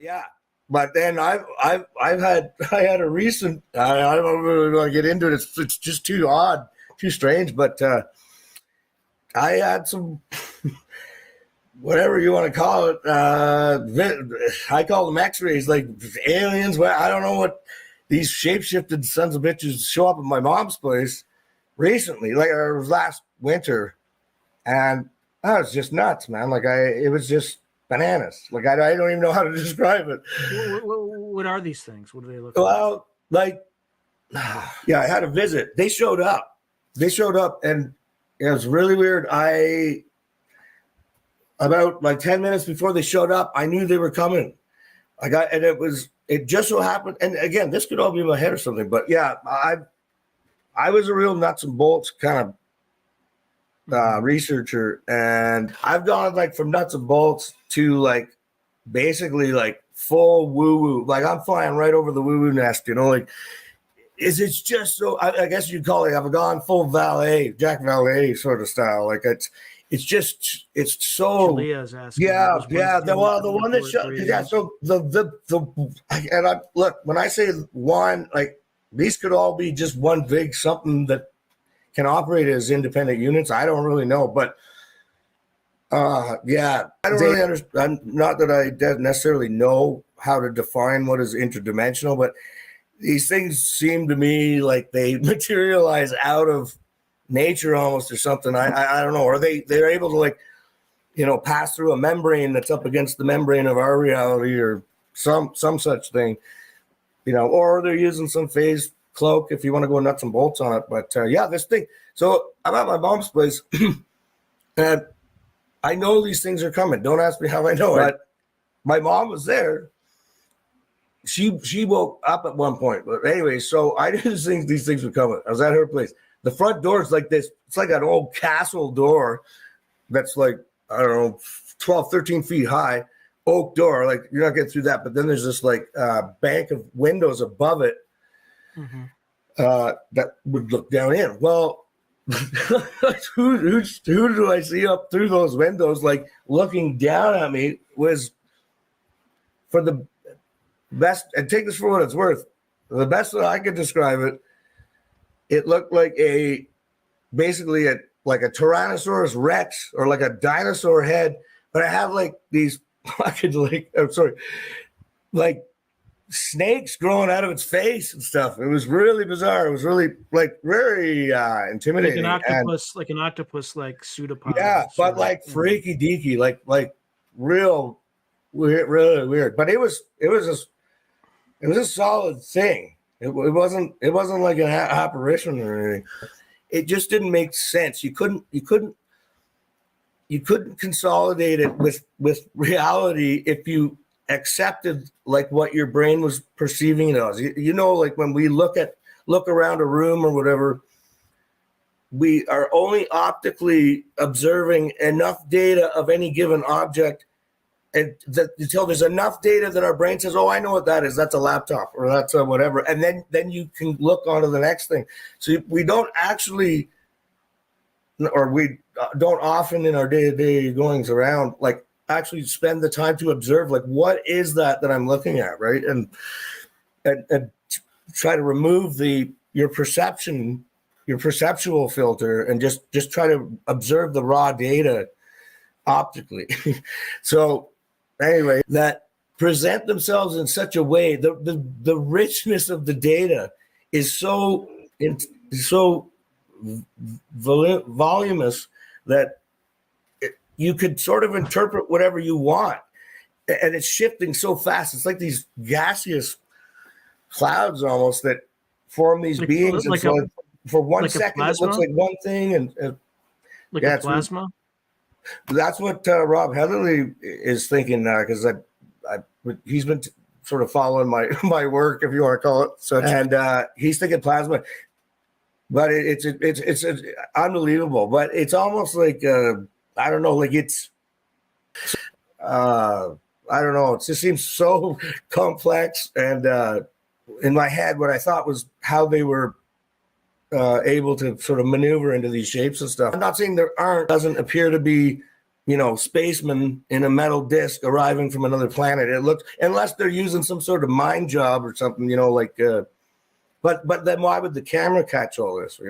Yeah, but then I had a recent. I don't really want to get into it. It's just too odd, too strange. But I had some whatever you want to call it. I call them X-rays, like aliens. Well, I don't know what these shapeshifted sons of bitches show up at my mom's place recently, like it was last winter, and that was just nuts, man. It was just bananas. Like I don't even know how to describe it. What are these things? What do they look like? Well, like, yeah, I had a visit. They showed up, and it was really weird. About like 10 minutes before they showed up, I knew they were coming. It just so happened, and again, this could all be in my head or something, but yeah, I was a real nuts and bolts kind of researcher, and I've gone like from nuts and bolts to like basically like full woo-woo. Like I'm flying right over the woo-woo nest, like it's just so I guess you'd call it, I've gone full Jack Valet sort of style. Like it's so Shalia's asking. The one that shot, yeah. So and I look, when I say one, like these could all be just one big something that can operate as independent units. I don't really know, but I don't really understand. Not that I necessarily know how to define what is interdimensional, but these things seem to me like they materialize out of nature almost or something. I don't know. Or they're able to like, pass through a membrane that's up against the membrane of our reality or some such thing, or they're using some phase cloak if you want to go nuts and bolts on it. But this thing. So I'm at my mom's place and I know these things are coming. Don't ask me how I know it. But my mom was there. She woke up at one point. But anyway, so I didn't think these things were coming. I was at her place. The front door is like this. It's like an old castle door that's like, I don't know, 12, 13 feet high, oak door. Like you're not getting through that. But then there's this like bank of windows above it that would look down in. Well, who do I see up through those windows, like looking down at me, was for the best, and take this for what it's worth, the best that I could describe it, it looked like basically a Tyrannosaurus Rex or like a dinosaur head, but I have like these like snakes growing out of its face and stuff. It was really bizarre. It was really like very intimidating. Like an octopus, like pseudopod. Yeah, but like freaky deaky, like real weird, really weird. But it was a solid thing. It wasn't like an apparition or anything. It just didn't make sense. You couldn't consolidate it with reality if you accepted like what your brain was perceiving it as. Like when we look around a room or whatever, we are only optically observing enough data of any given object, and that until there's enough data that our brain says, oh, I know what that is. That's a laptop or that's a whatever. And then you can look on to the next thing. So we don't actually, or we don't often in our day-to-day goings around, like actually spend the time to observe, like, what is that I'm looking at, right? And try to remove your perceptual filter and just try to observe the raw data optically. So anyway, that present themselves in such a way, the richness of the data is so voluminous that you could sort of interpret whatever you want, and it's shifting so fast. It's like these gaseous clouds almost that form these beings. And so for 1 second, it looks like one thing, and like a plasma. That's what Rob Heatherly is thinking now, because he's been sort of following my work, if you want to call it such, and he's thinking plasma. But it's unbelievable. But it's almost like I don't know, like it's I don't know. It just seems so complex, and in my head, what I thought was how they were able to sort of maneuver into these shapes and stuff. I'm not saying there doesn't appear to be spaceman in a metal disc arriving from another planet. It looks, unless they're using some sort of mind job or something, but then why would the camera catch all this?